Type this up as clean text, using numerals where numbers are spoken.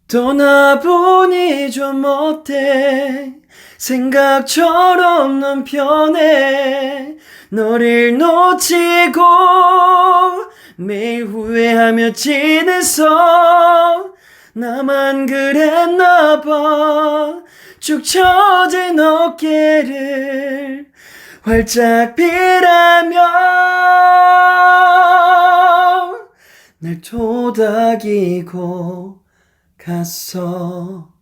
떠나보니 좀 어때 생각처럼 넌 편해 너를 놓치고 매일 후회하며 지냈어 나만 그랬나봐 축 처진 어깨를 활짝 피라며 날 토닥이고 갔어.